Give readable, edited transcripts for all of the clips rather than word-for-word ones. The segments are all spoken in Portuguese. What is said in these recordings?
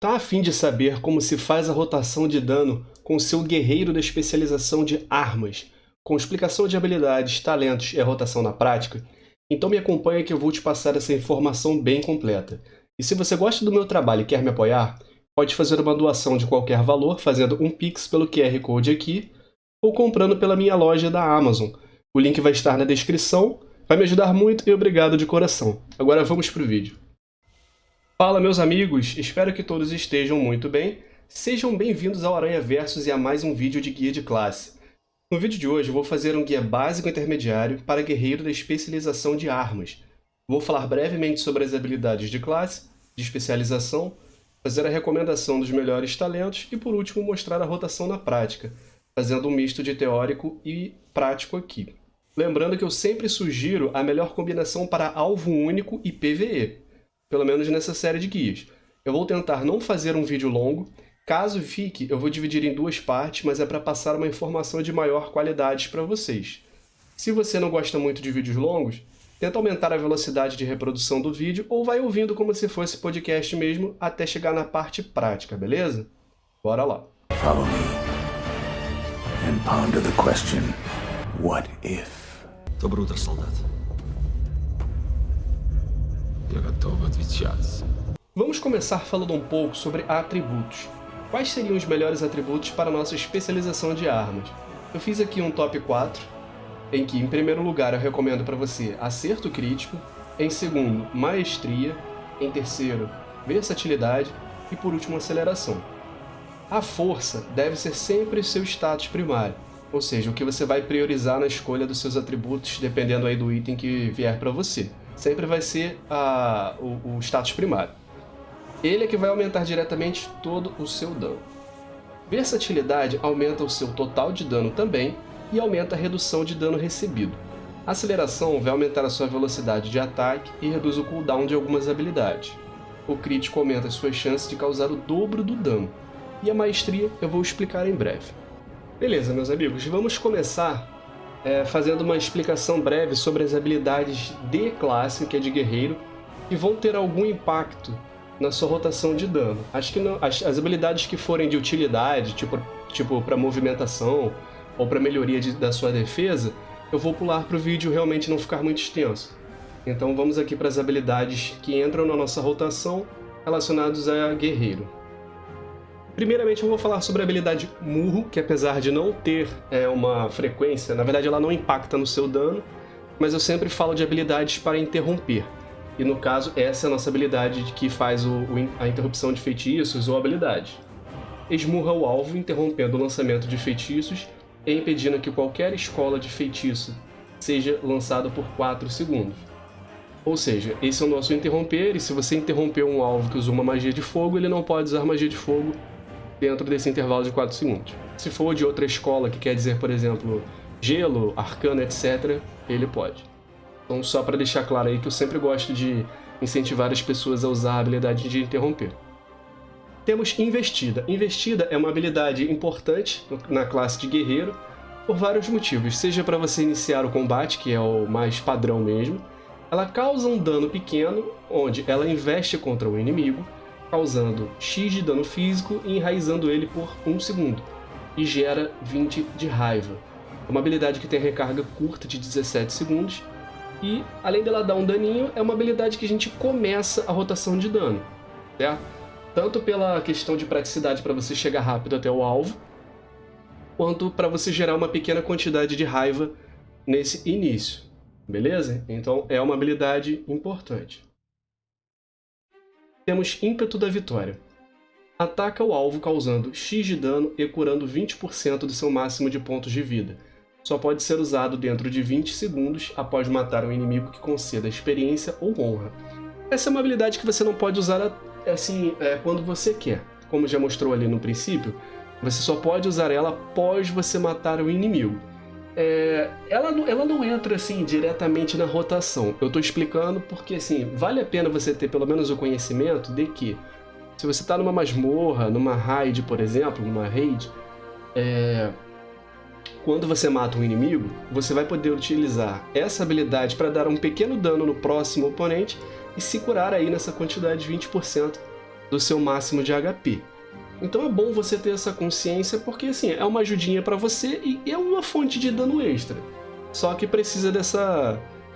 Tá a fim de saber como se faz a rotação de dano com o seu guerreiro da especialização de armas, com explicação de habilidades, talentos e a rotação na prática? Então me acompanha que eu vou te passar essa informação bem completa. E se você gosta do meu trabalho e quer me apoiar, pode fazer uma doação de qualquer valor fazendo um Pix pelo QR Code aqui ou comprando pela minha loja da Amazon. O link vai estar na descrição, vai me ajudar muito e obrigado de coração. Agora vamos pro vídeo. Fala meus amigos, espero que todos estejam muito bem. Sejam bem-vindos ao Aranha Versus e a mais um vídeo de guia de classe. No vídeo de hoje eu vou fazer um guia básico intermediário para guerreiro da especialização de armas. Vou falar brevemente sobre as habilidades de classe, de especialização, fazer a recomendação dos melhores talentos e por último mostrar a rotação na prática, fazendo um misto de teórico e prático aqui. Lembrando que eu sempre sugiro a melhor combinação para alvo único e PvE. Pelo menos nessa série de guias. Eu vou tentar não fazer um vídeo longo. Caso fique, eu vou dividir em duas partes, mas é para passar uma informação de maior qualidade para vocês. Se você não gosta muito de vídeos longos, tenta aumentar a velocidade de reprodução do vídeo ou vai ouvindo como se fosse podcast mesmo até chegar na parte prática, beleza? Bora lá! Follow me and ponder the question, what if? То брудер, солдат. Я готов отвечать. Vamos começar falando um pouco sobre atributos. Quais seriam os melhores atributos para a nossa especialização de armas? Eu fiz aqui um top 4, em que em primeiro lugar eu recomendo para você acerto crítico, em segundo, maestria, em terceiro, versatilidade e por último, aceleração. A força deve ser sempre seu status primário, ou seja, o que você vai priorizar na escolha dos seus atributos, dependendo aí do item que vier para você. Sempre vai ser o status primário. Ele é que vai aumentar diretamente todo o seu dano. Versatilidade aumenta o seu total de dano também e aumenta a redução de dano recebido. Aceleração vai aumentar a sua velocidade de ataque e reduz o cooldown de algumas habilidades. O crítico aumenta as suas chances de causar o dobro do dano. E a maestria eu vou explicar em breve. Beleza, meus amigos, vamos começar fazendo uma explicação breve sobre as habilidades de classe, que é de guerreiro, que vão ter algum impacto na sua rotação de dano. Acho que não, as habilidades que forem de utilidade, tipo para movimentação ou para melhoria da sua defesa, eu vou pular para o vídeo realmente não ficar muito extenso. Então vamos aqui para as habilidades que entram na nossa rotação relacionadas a guerreiro. Primeiramente eu vou falar sobre a habilidade Murro, que apesar de não ter uma frequência, na verdade ela não impacta no seu dano, mas eu sempre falo de habilidades para interromper. E no caso, essa é a nossa habilidade que faz a interrupção de feitiços ou habilidades. Esmurra o alvo, interrompendo o lançamento de feitiços e impedindo que qualquer escola de feitiço seja lançado por 4 segundos. Ou seja, esse é o nosso interromper, e se você interromper um alvo que usa uma magia de fogo, ele não pode usar magia de fogo dentro desse intervalo de 4 segundos. Se for de outra escola, que quer dizer, por exemplo, gelo, arcano, etc., ele pode. Então, só para deixar claro aí que eu sempre gosto de incentivar as pessoas a usar a habilidade de interromper. Temos Investida. Investida é uma habilidade importante na classe de guerreiro por vários motivos. Seja para você iniciar o combate, que é o mais padrão mesmo. Ela causa um dano pequeno, onde ela investe contra o inimigo, causando X de dano físico e enraizando ele por 1 segundo, e gera 20 de raiva. É uma habilidade que tem recarga curta de 17 segundos, e além dela dar um daninho, é uma habilidade que a gente começa a rotação de dano, certo? Tanto pela questão de praticidade para você chegar rápido até o alvo, quanto para você gerar uma pequena quantidade de raiva nesse início, beleza? Então é uma habilidade importante. Temos Ímpeto da Vitória. Ataca o alvo causando X de dano e curando 20% do seu máximo de pontos de vida. Só pode ser usado dentro de 20 segundos após matar um inimigo que conceda experiência ou honra. Essa é uma habilidade que você não pode usar quando você quer. Como já mostrou ali no princípio, você só pode usar ela após você matar o inimigo. Ela não entra assim diretamente na rotação. Eu estou explicando porque assim, vale a pena você ter pelo menos o conhecimento de que se você está numa masmorra, numa raid, por exemplo, numa raid, quando você mata um inimigo, você vai poder utilizar essa habilidade para dar um pequeno dano no próximo oponente e se curar aí nessa quantidade de 20% do seu máximo de HP. Então é bom você ter essa consciência, porque assim, é uma ajudinha para você e é uma fonte de dano extra. Só que precisa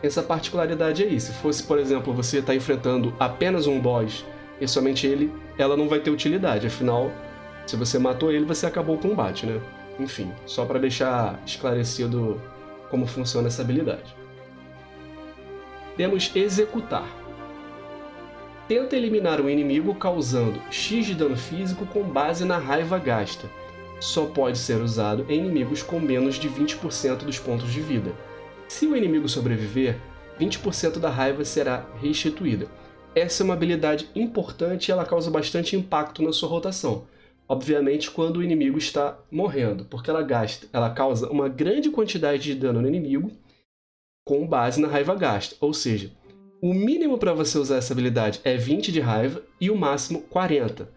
essa particularidade aí. Se fosse, por exemplo, você está enfrentando apenas um boss e somente ele, ela não vai ter utilidade. Afinal, se você matou ele, você acabou o combate, né? Enfim, só para deixar esclarecido como funciona essa habilidade. Temos Executar. Tenta eliminar um inimigo causando X de dano físico com base na raiva gasta. Só pode ser usado em inimigos com menos de 20% dos pontos de vida. Se o inimigo sobreviver, 20% da raiva será restituída. Essa é uma habilidade importante e ela causa bastante impacto na sua rotação. Obviamente quando o inimigo está morrendo, porque ela causa uma grande quantidade de dano no inimigo com base na raiva gasta. Ou seja, o mínimo para você usar essa habilidade é 20 de raiva e o máximo 40.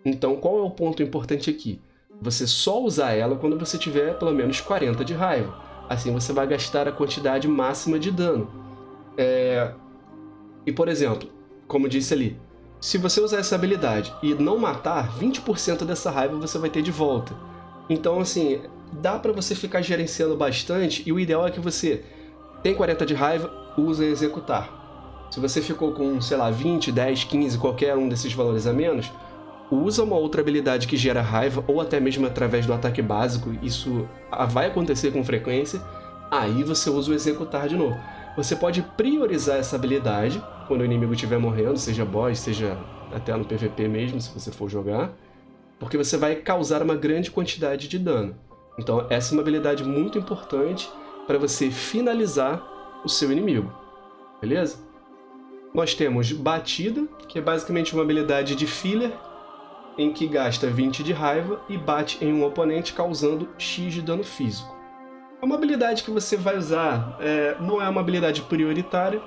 Então qual é o ponto importante aqui? Você só usar ela quando você tiver pelo menos 40 de raiva. Assim você vai gastar a quantidade máxima de dano. E por exemplo, como disse ali, se você usar essa habilidade e não matar, 20% dessa raiva você vai ter de volta. Então assim, dá pra você ficar gerenciando bastante e o ideal é que você tem 40 de raiva, usa Executar. Se você ficou com, sei lá, 20, 10, 15, qualquer um desses valores a menos, usa uma outra habilidade que gera raiva ou até mesmo através do ataque básico, isso vai acontecer com frequência, aí você usa o Executar de novo. Você pode priorizar essa habilidade quando o inimigo estiver morrendo, seja boss, seja até no PVP mesmo, se você for jogar, porque você vai causar uma grande quantidade de dano. Então essa é uma habilidade muito importante para você finalizar o seu inimigo, beleza? Nós temos Batida, que é basicamente uma habilidade de filler, em que gasta 20 de raiva e bate em um oponente causando X de dano físico. É uma habilidade que você vai usar, não é uma habilidade prioritária,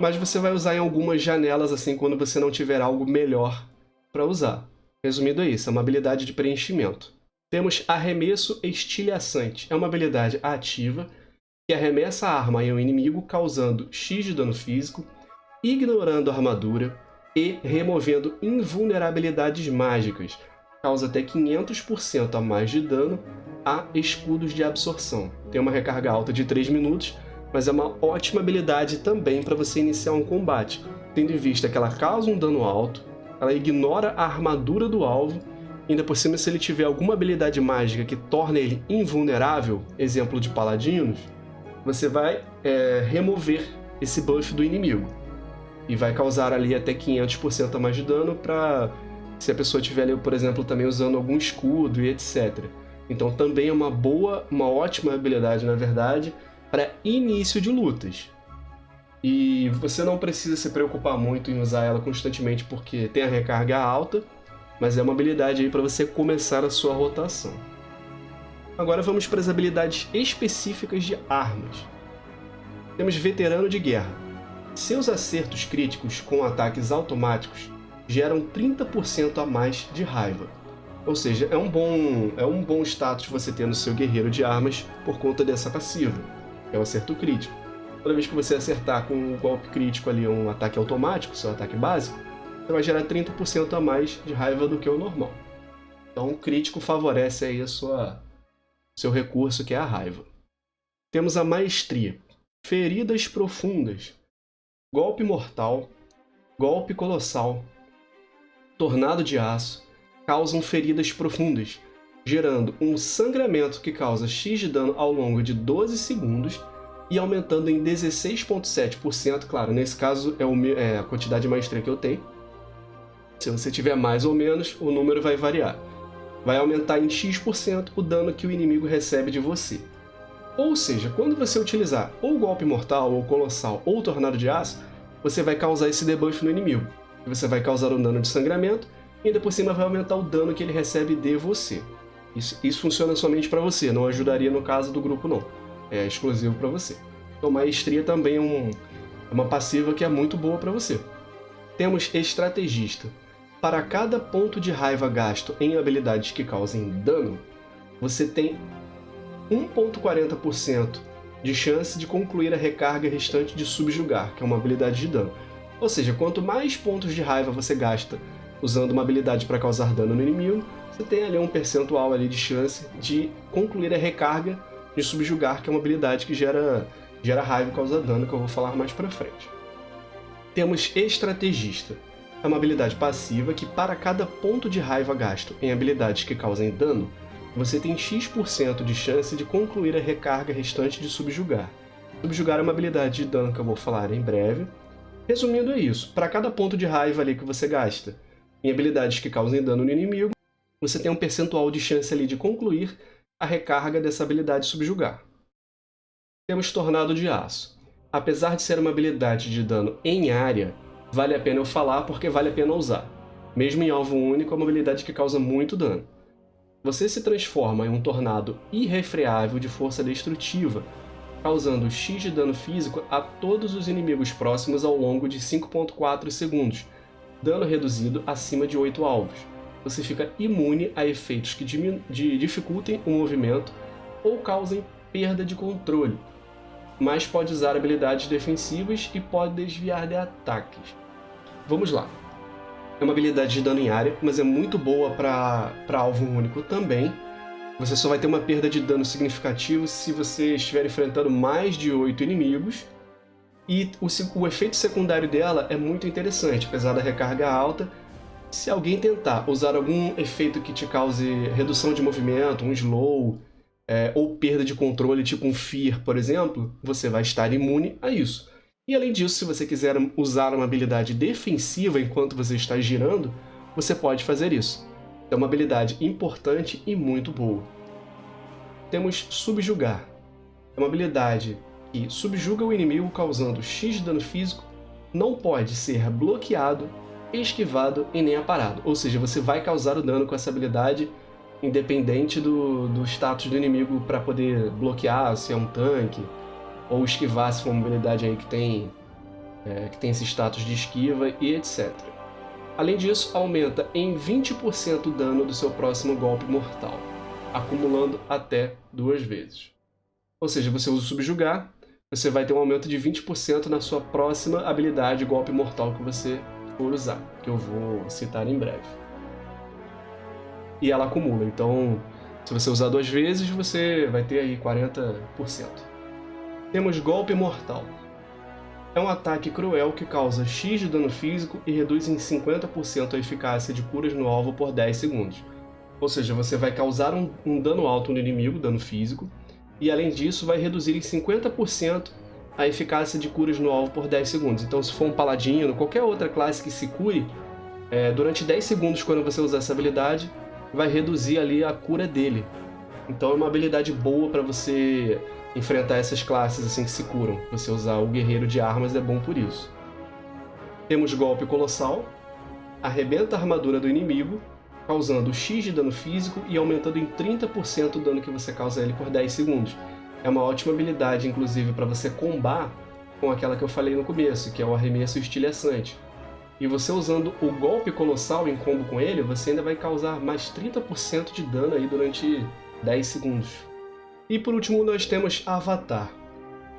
mas você vai usar em algumas janelas assim quando você não tiver algo melhor para usar. Resumindo é isso, é uma habilidade de preenchimento. Temos Arremesso Estilhaçante, é uma habilidade ativa que arremessa a arma em um inimigo causando X de dano físico, ignorando a armadura e removendo invulnerabilidades mágicas. Causa até 500% a mais de dano a escudos de absorção. Tem uma recarga alta de 3 minutos, mas é uma ótima habilidade também para você iniciar um combate, tendo em vista que ela causa um dano alto, ela ignora a armadura do alvo, e ainda por cima se ele tiver alguma habilidade mágica que torna ele invulnerável, exemplo de paladinos, você vai remover esse buff do inimigo. E vai causar ali até 500% a mais de dano para se a pessoa estiver ali, por exemplo, também usando algum escudo e etc. Então também é uma ótima habilidade, na verdade, para início de lutas. E você não precisa se preocupar muito em usar ela constantemente porque tem a recarga alta, mas é uma habilidade aí para você começar a sua rotação. Agora vamos para as habilidades específicas de armas. Temos Veterano de Guerra. Seus acertos críticos com ataques automáticos geram 30% a mais de raiva. Ou seja, é um bom status você ter no seu guerreiro de armas por conta dessa passiva. É o acerto crítico. Toda vez que você acertar com um golpe crítico ali, um ataque automático, seu ataque básico, você vai gerar 30% a mais de raiva do que o normal. Então o crítico favorece aí seu recurso, que é a raiva. Temos a Maestria. Feridas profundas. Golpe mortal, golpe colossal, tornado de aço, causam feridas profundas, gerando um sangramento que causa X de dano ao longo de 12 segundos e aumentando em 16,7%. Claro, nesse caso é a quantidade de maestria que eu tenho. Se você tiver mais ou menos, o número vai variar. Vai aumentar em X% o dano que o inimigo recebe de você. Ou seja, quando você utilizar ou golpe mortal, ou colossal, ou tornado de aço, você vai causar esse debuff no inimigo. Você vai causar um dano de sangramento e ainda por cima vai aumentar o dano que ele recebe de você. Isso funciona somente para você, não ajudaria no caso do grupo não. É exclusivo para você. Então Maestria também é uma passiva que é muito boa para você. Temos Estrategista. Para cada ponto de raiva gasto em habilidades que causem dano, você tem 1,40% de chance de concluir a recarga restante de Subjugar, que é uma habilidade de dano. Ou seja, quanto mais pontos de raiva você gasta usando uma habilidade para causar dano no inimigo, você tem ali um percentual ali de chance de concluir a recarga de Subjugar, que é uma habilidade que gera raiva e causa dano, que eu vou falar mais pra frente. Temos Estrategista. É uma habilidade passiva que, para cada ponto de raiva gasto em habilidades que causem dano, você tem X% de chance de concluir a recarga restante de Subjugar. Subjugar é uma habilidade de dano que eu vou falar em breve. Resumindo, é isso. Para cada ponto de raiva ali que você gasta em habilidades que causem dano no inimigo, você tem um percentual de chance ali de concluir a recarga dessa habilidade Subjugar. Temos Tornado de Aço. Apesar de ser uma habilidade de dano em área, vale a pena eu falar porque vale a pena usar. Mesmo em alvo único, é uma habilidade que causa muito dano. Você se transforma em um tornado irrefreável de força destrutiva, causando X de dano físico a todos os inimigos próximos ao longo de 5.4 segundos, dano reduzido acima de 8 alvos. Você fica imune a efeitos que dificultem o movimento ou causem perda de controle, mas pode usar habilidades defensivas e pode desviar de ataques. Vamos lá. É uma habilidade de dano em área, mas é muito boa para alvo único também. Você só vai ter uma perda de dano significativo se você estiver enfrentando mais de 8 inimigos. E o efeito secundário dela é muito interessante, apesar da recarga alta. Se alguém tentar usar algum efeito que te cause redução de movimento, um slow, ou perda de controle, tipo um Fear, por exemplo, você vai estar imune a isso. E além disso, se você quiser usar uma habilidade defensiva enquanto você está girando, você pode fazer isso. É uma habilidade importante e muito boa. Temos Subjugar. É uma habilidade que subjuga o inimigo causando X de dano físico, não pode ser bloqueado, esquivado e nem aparado. Ou seja, você vai causar o dano com essa habilidade independente do status do inimigo para poder bloquear se é um tanque, ou esquivar se for uma habilidade aí que tem esse status de esquiva e etc. Além disso, aumenta em 20% o dano do seu próximo golpe mortal, acumulando até 2 vezes. Ou seja, você usa o Subjugar, você vai ter um aumento de 20% na sua próxima habilidade golpe mortal que você for usar, que eu vou citar em breve. E ela acumula, então se você usar 2 vezes, você vai ter aí 40%. Temos Golpe Mortal. É um ataque cruel que causa X de dano físico e reduz em 50% a eficácia de curas no alvo por 10 segundos. Ou seja, você vai causar um dano alto no inimigo, dano físico, e além disso vai reduzir em 50% a eficácia de curas no alvo por 10 segundos. Então se for um paladino, qualquer outra classe que se cure, durante 10 segundos quando você usar essa habilidade, vai reduzir ali a cura dele. Então é uma habilidade boa para você enfrentar essas classes assim que se curam. Você usar o guerreiro de armas é bom por isso. Temos Golpe Colossal. Arrebenta a armadura do inimigo, causando X de dano físico e aumentando em 30% o dano que você causa a ele por 10 segundos. É uma ótima habilidade, inclusive, para você combar com aquela que eu falei no começo, que é o arremesso estilhaçante. E você usando o Golpe Colossal em combo com ele, você ainda vai causar mais 30% de dano aí durante 10 segundos. E por último nós temos Avatar.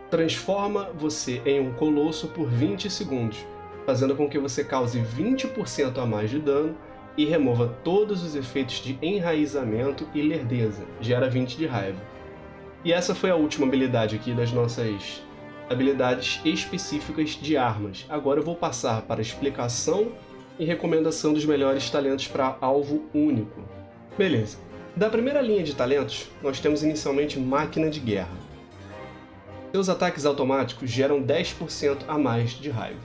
Transforma você em um colosso por 20 segundos, fazendo com que você cause 20% a mais de dano e remova todos os efeitos de enraizamento e lerdeza, gera 20 de raiva. E essa foi a última habilidade aqui das nossas habilidades específicas de armas. Agora eu vou passar para a explicação e recomendação dos melhores talentos para alvo único. Beleza. Da primeira linha de talentos, nós temos inicialmente Máquina de Guerra. Seus ataques automáticos geram 10% a mais de raiva.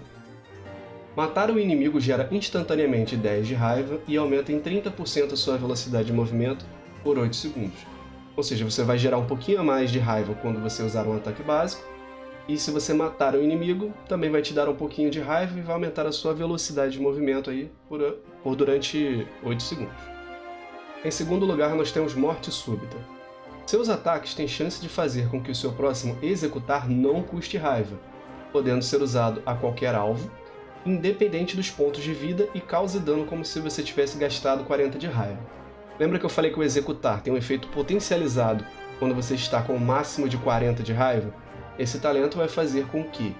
Matar o inimigo gera instantaneamente 10 de raiva e aumenta em 30% a sua velocidade de movimento por 8 segundos. Ou seja, você vai gerar um pouquinho a mais de raiva quando você usar um ataque básico, e se você matar o inimigo, também vai te dar um pouquinho de raiva e vai aumentar a sua velocidade de movimento aí por durante 8 segundos. Em segundo lugar, nós temos Morte Súbita. Seus ataques têm chance de fazer com que o seu próximo executar não custe raiva, podendo ser usado a qualquer alvo, independente dos pontos de vida, e cause dano como se você tivesse gastado 40 de raiva. Lembra que eu falei que o executar tem um efeito potencializado quando você está com o máximo de 40 de raiva? Esse talento vai fazer com que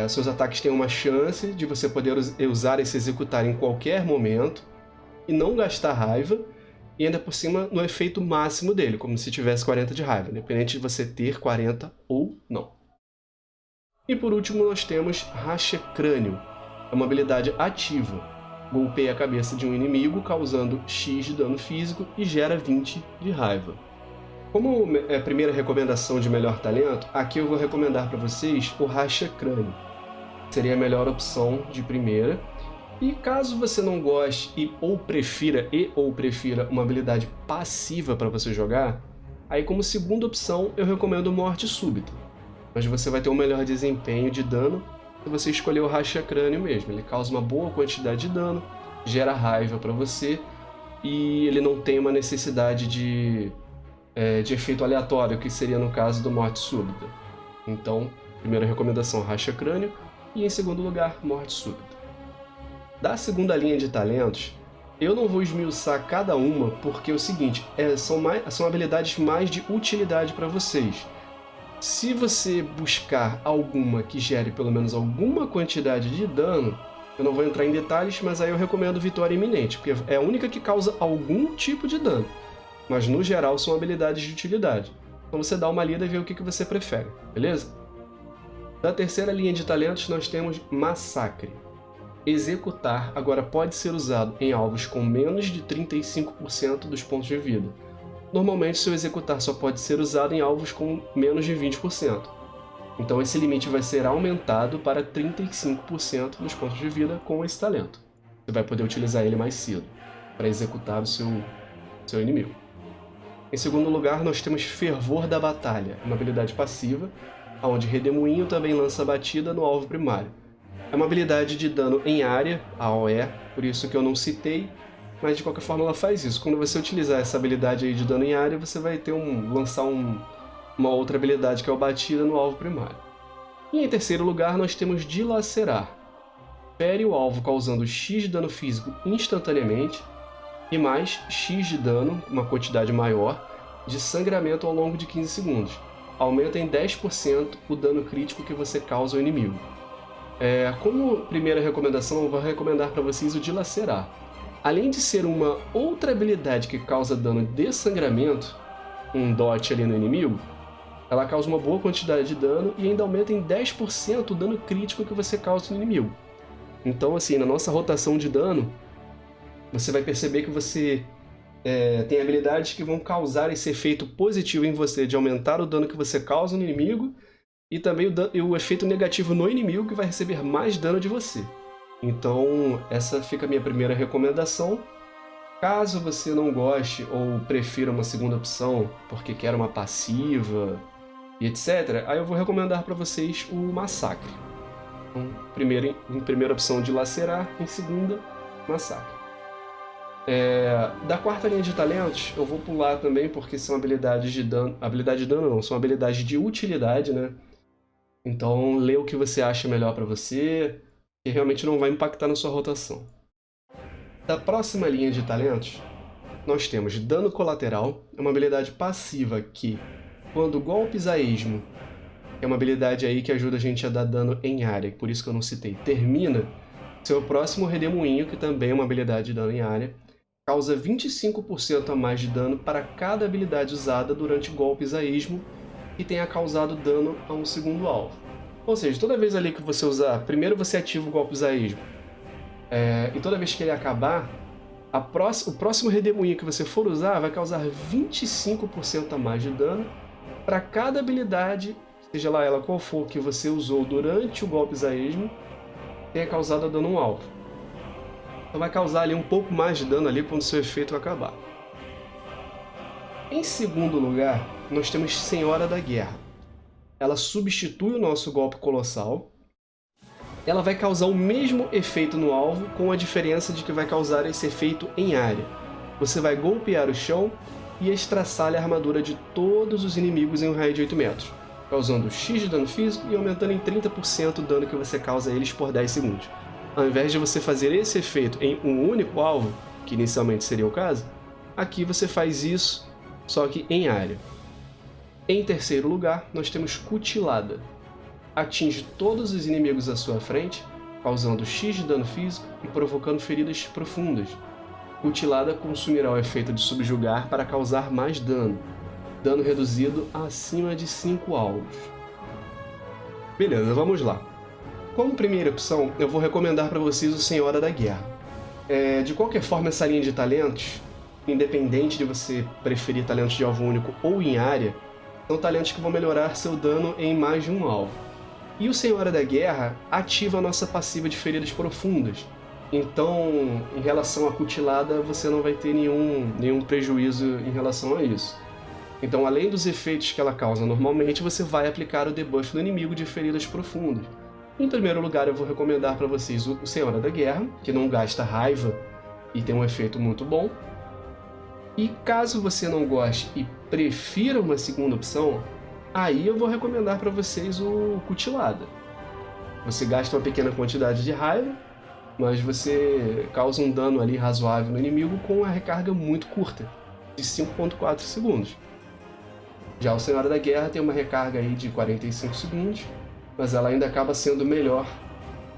Seus ataques têm uma chance de você poder usar e se executar em qualquer momento e não gastar raiva, e ainda por cima no efeito máximo dele, como se tivesse 40 de raiva, independente de você ter 40 ou não. E por último nós temos Racha Crânio, é uma habilidade ativa, golpeia a cabeça de um inimigo causando X de dano físico e gera 20 de raiva. Como é a primeira recomendação de melhor talento, aqui eu vou recomendar para vocês o Racha Crânio. Seria a melhor opção de primeira. E caso você não goste ou prefira uma habilidade passiva para você jogar, aí como segunda opção eu recomendo Morte Súbita. Mas você vai ter um melhor desempenho de dano se você escolher o Racha Crânio mesmo. Ele causa uma boa quantidade de dano, gera raiva para você e ele não tem uma necessidade de efeito aleatório, que seria no caso do Morte Súbita. Então, primeira recomendação, Racha Crânio, e em segundo lugar, Morte Súbita. Da segunda linha de talentos, eu não vou esmiuçar cada uma, porque é o seguinte, são habilidades mais de utilidade para vocês. Se você buscar alguma que gere pelo menos alguma quantidade de dano, eu não vou entrar em detalhes, mas aí eu recomendo Vitória Iminente, porque é a única que causa algum tipo de dano. Mas no geral são habilidades de utilidade. Então você dá uma lida e vê o que você prefere, beleza? Da terceira linha de talentos nós temos Massacre. Executar agora pode ser usado em alvos com menos de 35% dos pontos de vida. Normalmente seu executar só pode ser usado em alvos com menos de 20%. Então esse limite vai ser aumentado para 35% dos pontos de vida com esse talento. Você vai poder utilizar ele mais cedo para executar o seu inimigo. Em segundo lugar, nós temos Fervor da Batalha, uma habilidade passiva, onde Redemoinho também lança batida no alvo primário. É uma habilidade de dano em área, AOE, por isso que eu não citei, mas de qualquer forma ela faz isso. Quando você utilizar essa habilidade aí de dano em área, você vai ter lançar uma outra habilidade que é o batida no alvo primário. E em terceiro lugar, nós temos Dilacerar. Fere o alvo causando X de dano físico instantaneamente, e mais X de dano, uma quantidade maior, de sangramento ao longo de 15 segundos. Aumenta em 10% o dano crítico que você causa ao inimigo. Como primeira recomendação, eu vou recomendar para vocês o Dilacerar. Além de ser uma outra habilidade que causa dano de sangramento, um dot ali no inimigo, ela causa uma boa quantidade de dano e ainda aumenta em 10% o dano crítico que você causa no inimigo. Então, assim, na nossa rotação de dano, você vai perceber que você tem habilidades que vão causar esse efeito positivo em você, de aumentar o dano que você causa no inimigo, e também o efeito negativo no inimigo, que vai receber mais dano de você. Então, essa fica a minha primeira recomendação. Caso você não goste ou prefira uma segunda opção, porque quer uma passiva e etc., aí eu vou recomendar para vocês o Massacre. Então, em primeira opção, Dilacerar, em segunda, Massacre. Da quarta linha de talentos, eu vou pular também porque são habilidades de dano. Habilidade de dano não, são habilidades de utilidade, né? Então lê o que você acha melhor para você, que realmente não vai impactar na sua rotação. Da próxima linha de talentos, nós temos Dano Colateral, é uma habilidade passiva que, quando golpes a esmo, é uma habilidade aí que ajuda a gente a dar dano em área, por isso que eu não citei, termina, seu próximo Redemoinho, que também é uma habilidade de dano em área, causa 25% a mais de dano para cada habilidade usada durante golpes a esmo que tenha causado dano a um segundo alvo. Ou seja, toda vez ali que você usar, primeiro você ativa o golpes a esmo, e toda vez que ele acabar, o próximo Redemoinho que você for usar vai causar 25% a mais de dano para cada habilidade, seja lá ela qual for, que você usou durante o golpes a esmo, tenha causado dano a um alvo. Então vai causar ali um pouco mais de dano ali quando seu efeito acabar. Em segundo lugar, nós temos Senhora da Guerra. Ela substitui o nosso golpe colossal. Ela vai causar o mesmo efeito no alvo, com a diferença de que vai causar esse efeito em área. Você vai golpear o chão e estraçalha a armadura de todos os inimigos em um raio de 8 metros, causando X de dano físico e aumentando em 30% o dano que você causa a eles por 10 segundos. Ao invés de você fazer esse efeito em um único alvo, que inicialmente seria o caso, aqui você faz isso, só que em área. Em terceiro lugar, nós temos Cutilada. atinge todos os inimigos à sua frente, causando X de dano físico e provocando feridas profundas. Cutilada consumirá o efeito de subjugar para causar mais dano. Dano reduzido acima de 5 alvos. Beleza, vamos lá. Como primeira opção, eu vou recomendar para vocês o Senhora da Guerra. De qualquer forma, essa linha de talentos, independente de você preferir talentos de alvo único ou em área, são talentos que vão melhorar seu dano em mais de um alvo. E o Senhora da Guerra ativa a nossa passiva de feridas profundas. Então, em relação à Cutilada, você não vai ter nenhum prejuízo em relação a isso. Então, além dos efeitos que ela causa normalmente, você vai aplicar o debuff do inimigo de feridas profundas. Em primeiro lugar, eu vou recomendar para vocês o Senhora da Guerra, que não gasta raiva e tem um efeito muito bom. E caso você não goste e prefira uma segunda opção, aí eu vou recomendar para vocês o Cutilada. Você gasta uma pequena quantidade de raiva, mas você causa um dano ali razoável no inimigo com uma recarga muito curta, de 5.4 segundos. Já o Senhora da Guerra tem uma recarga aí de 45 segundos, mas ela ainda acaba sendo melhor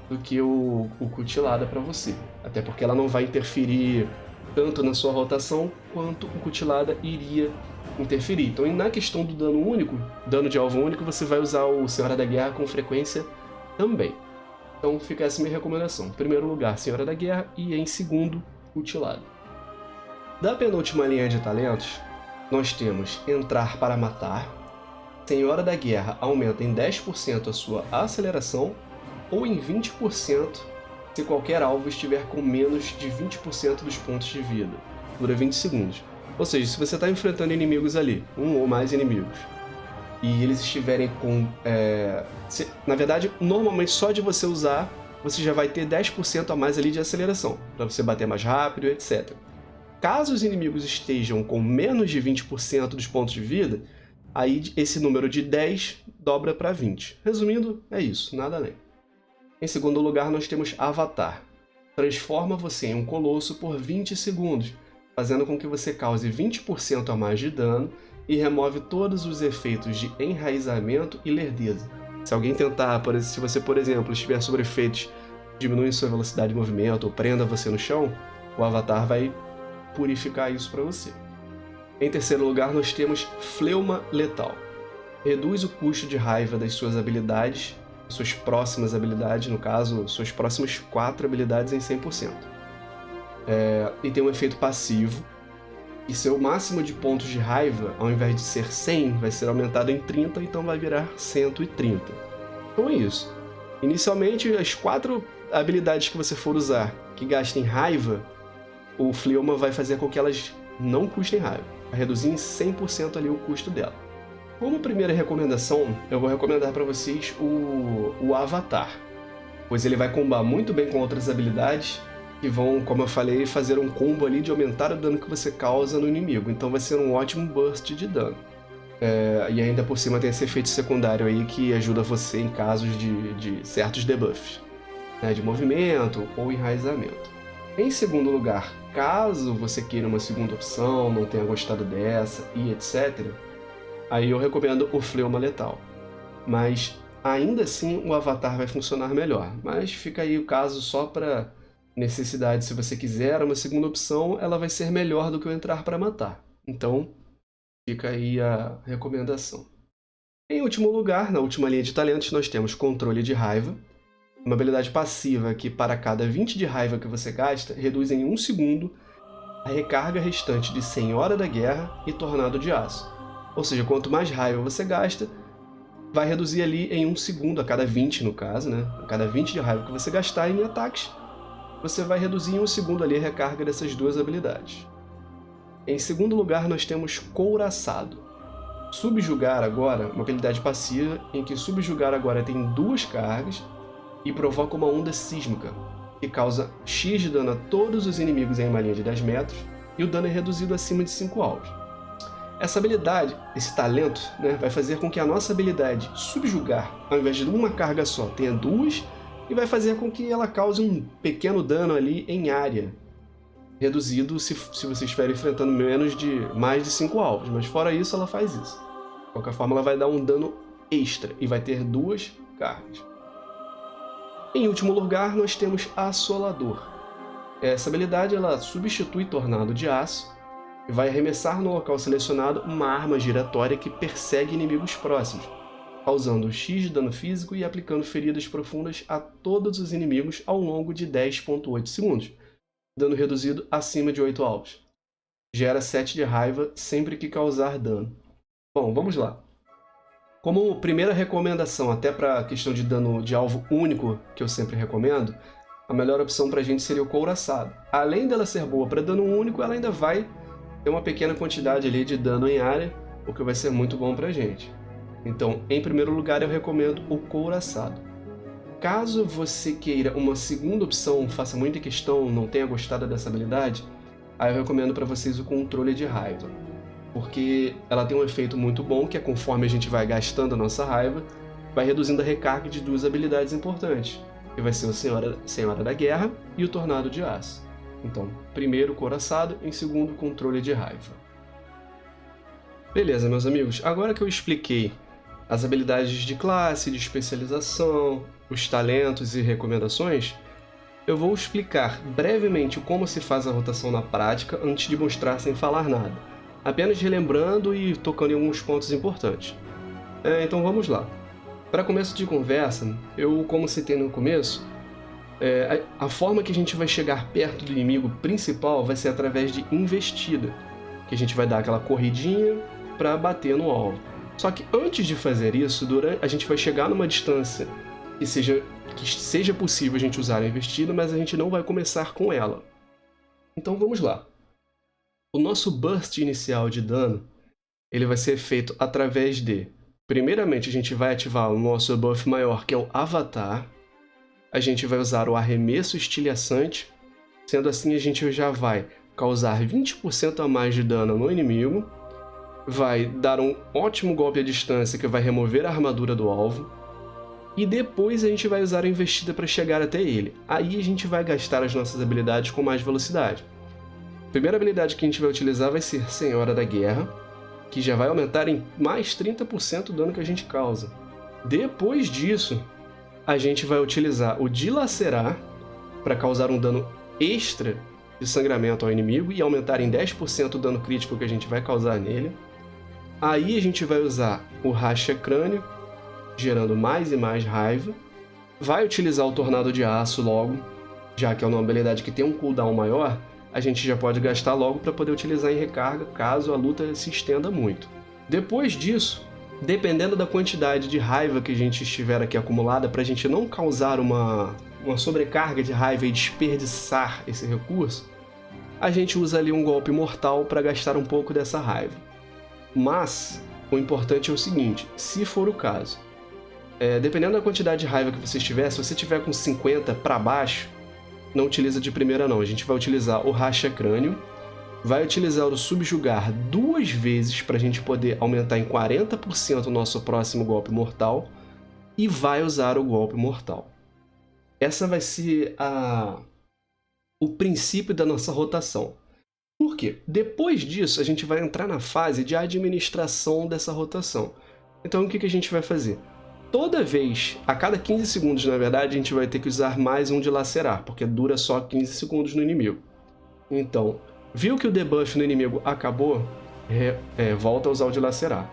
do que o Cutilada para você. Até porque ela não vai interferir tanto na sua rotação quanto o Cutilada iria interferir. Então, na questão do dano único, dano de alvo único, você vai usar o Senhora da Guerra com frequência também. Então fica essa minha recomendação. Em primeiro lugar, Senhora da Guerra e em segundo, Cutilada. Da penúltima linha de talentos, nós temos Entrar para Matar. Senhora da Guerra aumenta em 10% a sua aceleração ou em 20% se qualquer alvo estiver com menos de 20% dos pontos de vida. Dura 20 segundos. Ou seja, se você está enfrentando inimigos ali, um ou mais inimigos, e eles estiverem com... na verdade, normalmente só de você usar, você já vai ter 10% a mais ali de aceleração, para você bater mais rápido, etc. Caso os inimigos estejam com menos de 20% dos pontos de vida, aí esse número de 10 dobra para 20. Resumindo, é isso, nada além. Em segundo lugar, nós temos Avatar. Transforma você em um colosso por 20 segundos, fazendo com que você cause 20% a mais de dano e remove todos os efeitos de enraizamento e lerdeza. Se alguém tentar, se você, por exemplo, estiver sobre efeitos que diminuem sua velocidade de movimento ou prenda você no chão, o Avatar vai purificar isso para você. Em terceiro lugar, nós temos Fleuma Letal. Reduz o custo de raiva das suas habilidades, suas próximas habilidades, no caso, suas próximas 4 habilidades em 100%. E tem um efeito passivo, e seu máximo de pontos de raiva, ao invés de ser 100, vai ser aumentado em 30, então vai virar 130. Então é isso. Inicialmente, as 4 habilidades que você for usar que gastem raiva, o Fleuma vai fazer com que elas não custem raiva, vai reduzir em 100% ali o custo dela. Como primeira recomendação, eu vou recomendar para vocês o Avatar, pois ele vai combar muito bem com outras habilidades que vão, como eu falei, fazer um combo ali de aumentar o dano que você causa no inimigo, então vai ser um ótimo burst de dano. E ainda por cima tem esse efeito secundário aí que ajuda você em casos de certos debuffs, né, de movimento ou enraizamento. Em segundo lugar, caso você queira uma segunda opção, não tenha gostado dessa e etc., aí eu recomendo o Fleuma Letal. Mas ainda assim o Avatar vai funcionar melhor. Mas fica aí o caso só para necessidade. Se você quiser uma segunda opção, ela vai ser melhor do que o Entrar para Matar. Então fica aí a recomendação. Em último lugar, na última linha de talentos, nós temos Controle de Raiva. Uma habilidade passiva que para cada 20 de raiva que você gasta, reduz em 1 segundo a recarga restante de Senhora da Guerra e Tornado de Aço. Ou seja, quanto mais raiva você gasta, vai reduzir ali em 1 segundo, a cada 20 no caso, né? A cada 20 de raiva que você gastar em ataques, você vai reduzir em 1 segundo ali a recarga dessas duas habilidades. Em segundo lugar, nós temos Couraçado. Subjugar agora, uma habilidade passiva em que Subjugar agora tem 2 cargas e provoca uma onda sísmica, que causa X de dano a todos os inimigos em uma linha de 10 metros e o dano é reduzido acima de 5 alvos. Essa habilidade, esse talento, né, vai fazer com que a nossa habilidade Subjugar, ao invés de uma carga só, tenha 2 e vai fazer com que ela cause um pequeno dano ali em área, reduzido se você estiver enfrentando mais de 5 alvos, mas fora isso ela faz isso. De qualquer forma ela vai dar um dano extra e vai ter 2 card. Em último lugar, nós temos Assolador. Essa habilidade ela substitui Tornado de Aço e vai arremessar no local selecionado uma arma giratória que persegue inimigos próximos, causando X de dano físico e aplicando feridas profundas a todos os inimigos ao longo de 10,8 segundos, dano reduzido acima de 8 alvos. Gera 7 de raiva sempre que causar dano. Bom, vamos lá. Como primeira recomendação, até para a questão de dano de alvo único, que eu sempre recomendo, a melhor opção para a gente seria o Couraçado. Além dela ser boa para dano único, ela ainda vai ter uma pequena quantidade ali de dano em área, o que vai ser muito bom para a gente. Então, em primeiro lugar, eu recomendo o Couraçado. Caso você queira uma segunda opção, faça muita questão, não tenha gostado dessa habilidade, aí eu recomendo para vocês o Controle de Raiva. Porque ela tem um efeito muito bom, que é conforme a gente vai gastando a nossa raiva, vai reduzindo a recarga de duas habilidades importantes, que vai ser o Senhora da Guerra e o Tornado de Aço. Então, primeiro Couraçado, em segundo Controle de Raiva. Beleza, meus amigos, agora que eu expliquei as habilidades de classe, de especialização, os talentos e recomendações, eu vou explicar brevemente como se faz a rotação na prática antes de mostrar sem falar nada, apenas relembrando e tocando em alguns pontos importantes. Então vamos lá. Para começo de conversa, eu, como citei no começo, a forma que a gente vai chegar perto do inimigo principal vai ser através de investida, que a gente vai dar aquela corridinha para bater no alvo. Só que antes de fazer isso, a gente vai chegar numa distância que seja possível a gente usar a investida, mas a gente não vai começar com ela. Então vamos lá. O nosso burst inicial de dano, ele vai ser feito através de... Primeiramente, a gente vai ativar o nosso buff maior, que é o Avatar. A gente vai usar o Arremesso Estilhaçante. Sendo assim, a gente já vai causar 20% a mais de dano no inimigo. Vai dar um ótimo golpe à distância, que vai remover a armadura do alvo. E depois a gente vai usar a investida para chegar até ele. Aí a gente vai gastar as nossas habilidades com mais velocidade. A primeira habilidade que a gente vai utilizar vai ser Senhora da Guerra, que já vai aumentar em mais 30% o dano que a gente causa. Depois disso, a gente vai utilizar o Dilacerar para causar um dano extra de sangramento ao inimigo e aumentar em 10% o dano crítico que a gente vai causar nele. Aí a gente vai usar o Racha Crânio, gerando mais e mais raiva. Vai utilizar o Tornado de Aço logo, já que é uma habilidade que tem um cooldown maior, a gente já pode gastar logo para poder utilizar em recarga, caso a luta se estenda muito. Depois disso, dependendo da quantidade de raiva que a gente estiver aqui acumulada, para a gente não causar uma sobrecarga de raiva e desperdiçar esse recurso, a gente usa ali um golpe mortal para gastar um pouco dessa raiva. Mas o importante é o seguinte, se for o caso, dependendo da quantidade de raiva que você estiver, se você estiver com 50 para baixo, não utiliza de primeira não, a gente vai utilizar o Racha Crânio, vai utilizar o Subjugar 2 vezes para a gente poder aumentar em 40% o nosso próximo golpe mortal e vai usar o golpe mortal. Essa vai ser o princípio da nossa rotação. Por quê? Depois disso a gente vai entrar na fase de administração dessa rotação. Então o que a gente vai fazer? Toda vez, a cada 15 segundos, na verdade, a gente vai ter que usar mais um Dilacerar, porque dura só 15 segundos no inimigo. Então, viu que o debuff no inimigo acabou? Volta a usar o Dilacerar.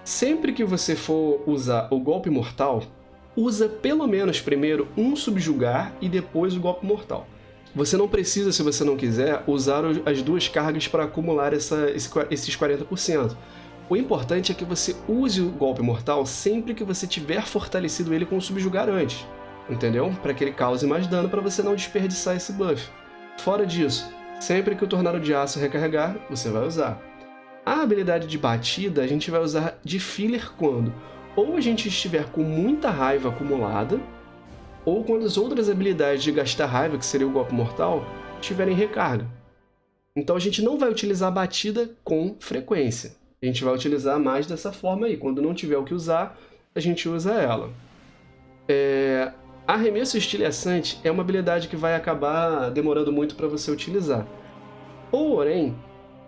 Sempre que você for usar o golpe mortal, usa pelo menos primeiro um Subjugar e depois o golpe mortal. Você não precisa, se você não quiser, usar as duas cargas para acumular esses 40%. O importante é que você use o golpe mortal sempre que você tiver fortalecido ele com o Subjugar antes, entendeu? Para que ele cause mais dano para você não desperdiçar esse buff. Fora disso, sempre que o Tornado de Aço recarregar, você vai usar. A habilidade de batida a gente vai usar de filler quando ou a gente estiver com muita raiva acumulada, ou quando as outras habilidades de gastar raiva, que seria o golpe mortal, estiverem em recarga. Então a gente não vai utilizar a batida com frequência. A gente vai utilizar mais dessa forma aí. Quando não tiver o que usar, a gente usa ela. Arremesso Estilhaçante é uma habilidade que vai acabar demorando muito para você utilizar. Porém,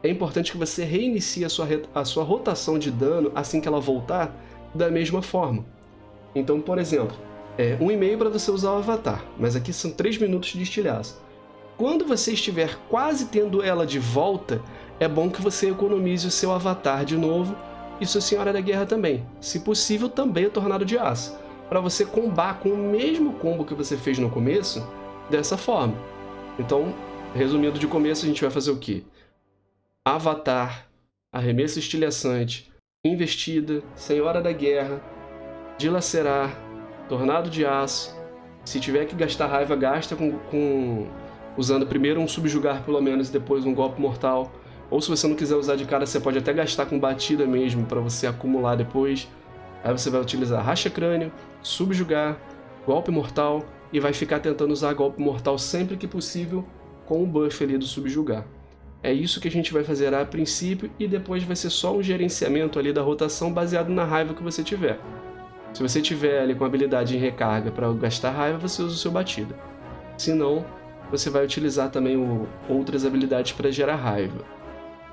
é importante que você reinicie a sua rotação de dano assim que ela voltar da mesma forma. Então, por exemplo, 1,5 para você usar o avatar, mas aqui são 3 minutos de estilhaço. Quando você estiver quase tendo ela de volta, é bom que você economize o seu avatar de novo e sua Senhora da Guerra também. Se possível, também o Tornado de Aço, para você combar com o mesmo combo que você fez no começo, dessa forma. Então, resumindo de começo, a gente vai fazer o quê? Avatar, Arremesso Estilhaçante, Investida, Senhora da Guerra, Dilacerar, Tornado de Aço. Se tiver que gastar raiva, gasta usando primeiro um Subjugar pelo menos e depois um Golpe Mortal. Ou se você não quiser usar de cara, você pode até gastar com Batida mesmo para você acumular depois. Aí você vai utilizar Racha Crânio, Subjugar, Golpe Mortal e vai ficar tentando usar Golpe Mortal sempre que possível com o buff ali do Subjugar. É isso que a gente vai fazer a princípio e depois vai ser só um gerenciamento ali da rotação baseado na raiva que você tiver. Se você tiver ali com habilidade em recarga para gastar raiva, você usa o seu Batida. Se não, você vai utilizar também outras habilidades para gerar raiva.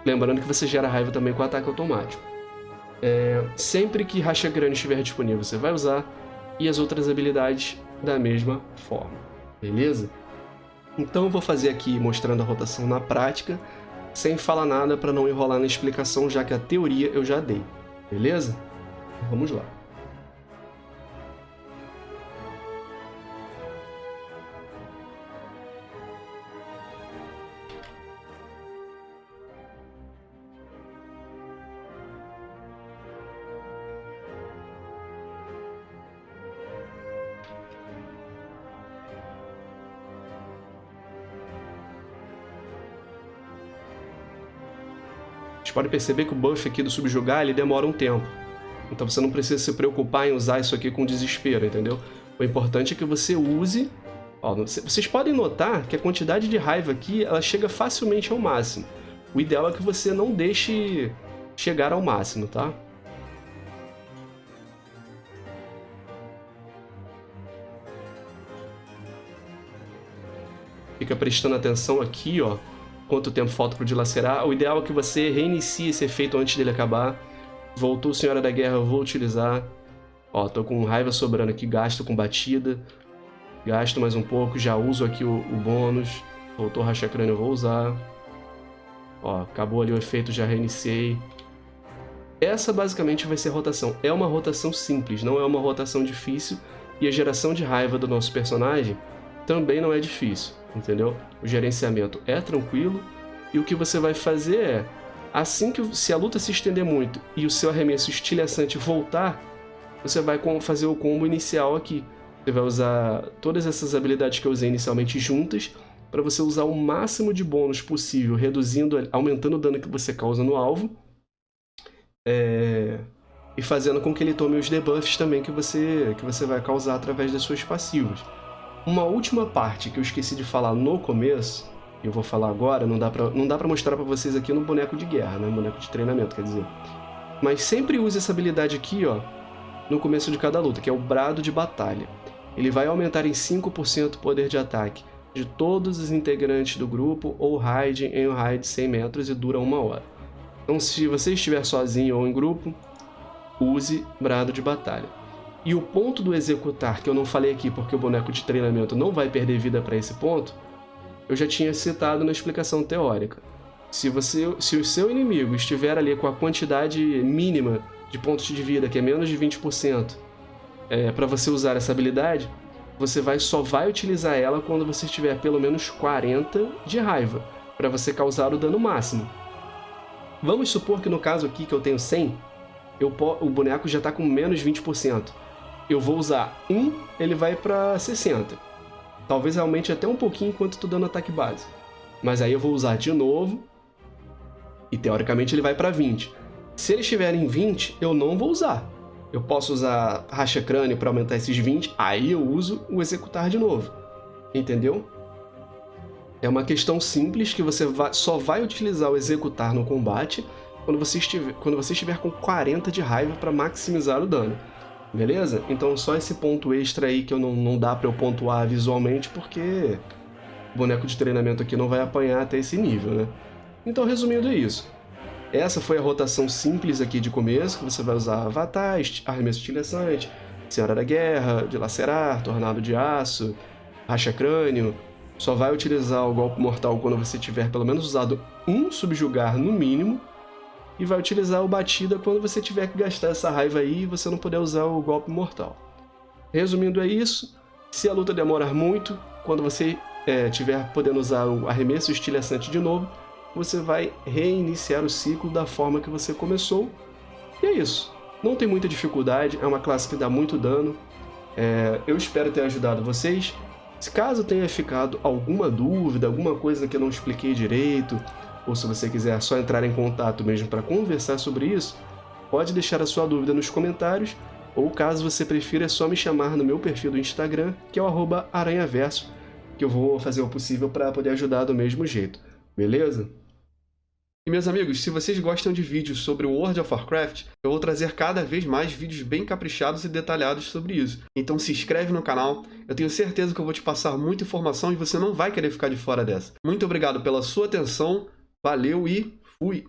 Lembrando que você gera raiva também com ataque automático. Sempre que Racha Crânio estiver disponível, você vai usar, e as outras habilidades da mesma forma. Beleza? Então eu vou fazer aqui mostrando a rotação na prática, sem falar nada para não enrolar na explicação, já que a teoria eu já dei. Beleza? Vamos lá. Vocês podem perceber que o buff aqui do Subjugar ele demora um tempo. Então você não precisa se preocupar em usar isso aqui com desespero, entendeu? O importante é que você use... Ó, vocês podem notar que a quantidade de raiva aqui ela chega facilmente ao máximo. O ideal é que você não deixe chegar ao máximo, tá? Fica prestando atenção aqui, ó. Quanto tempo falta para dilacerar. O ideal é que você reinicie esse efeito antes dele acabar. Voltou Senhora da Guerra, eu vou utilizar. Ó, tô com raiva sobrando aqui, gasto com Batida. Gasto mais um pouco, já uso aqui o bônus. Voltou Racha Crânio, eu vou usar. Ó, acabou ali o efeito, já reiniciei. Essa basicamente vai ser a rotação. É uma rotação simples, não é uma rotação difícil. E a geração de raiva do nosso personagem também não é difícil, entendeu? O gerenciamento é tranquilo e o que você vai fazer é, assim que se a luta se estender muito e o seu arremesso estilhaçante voltar, você vai fazer o combo inicial aqui. Você vai usar todas essas habilidades que eu usei inicialmente juntas para você usar o máximo de bônus possível, aumentando o dano que você causa no alvo e fazendo com que ele tome os debuffs também que você vai causar através das suas passivas. Uma última parte que eu esqueci de falar no começo, e eu vou falar agora, não dá pra mostrar pra vocês aqui no boneco de guerra, né? Boneco de treinamento, quer dizer. Mas sempre use essa habilidade aqui, ó, no começo de cada luta, que é o Brado de Batalha. Ele vai aumentar em 5% o poder de ataque de todos os integrantes do grupo ou raid em um raid de 100 metros e dura 1 hora. Então se você estiver sozinho ou em grupo, use Brado de Batalha. E o ponto do executar, que eu não falei aqui porque o boneco de treinamento não vai perder vida para esse ponto, eu já tinha citado na explicação teórica. Se o seu inimigo estiver ali com a quantidade mínima de pontos de vida, que é menos de 20%, para você usar essa habilidade, você só vai utilizar ela quando você tiver pelo menos 40 de raiva, para você causar o dano máximo. Vamos supor que no caso aqui que eu tenho 100, o boneco já está com menos 20%. Eu vou usar 1, ele vai para 60. Talvez aumente até um pouquinho enquanto estou dando ataque base. Mas aí eu vou usar de novo e teoricamente ele vai para 20. Se ele estiver em 20, eu não vou usar. Eu posso usar Racha Crânio para aumentar esses 20, aí eu uso o executar de novo. Entendeu? É uma questão simples que você só vai utilizar o executar no combate quando você estiver com 40 de raiva para maximizar o dano. Beleza? Então só esse ponto extra aí que não dá para eu pontuar visualmente porque o boneco de treinamento aqui não vai apanhar até esse nível, né? Então resumindo é isso. Essa foi a rotação simples aqui de começo, que você vai usar Avatar, Arremesso Estilhaçante, Senhora da Guerra, Dilacerar, Tornado de Aço, Racha Crânio. Só vai utilizar o golpe mortal quando você tiver pelo menos usado um subjugar no mínimo, e vai utilizar o Batida quando você tiver que gastar essa raiva aí e você não puder usar o golpe mortal. Resumindo, é isso. Se a luta demorar muito, quando você tiver podendo usar o arremesso estilhaçante de novo, você vai reiniciar o ciclo da forma que você começou. E é isso. Não tem muita dificuldade, é uma classe que dá muito dano. Eu espero ter ajudado vocês. Se caso tenha ficado alguma dúvida, alguma coisa que eu não expliquei direito, ou se você quiser só entrar em contato mesmo para conversar sobre isso, pode deixar a sua dúvida nos comentários, ou caso você prefira é só me chamar no meu perfil do Instagram, que é o @aranhaverso, que eu vou fazer o possível para poder ajudar do mesmo jeito, beleza? E meus amigos, se vocês gostam de vídeos sobre o World of Warcraft, eu vou trazer cada vez mais vídeos bem caprichados e detalhados sobre isso. Então se inscreve no canal, eu tenho certeza que eu vou te passar muita informação e você não vai querer ficar de fora dessa. Muito obrigado pela sua atenção, valeu e fui!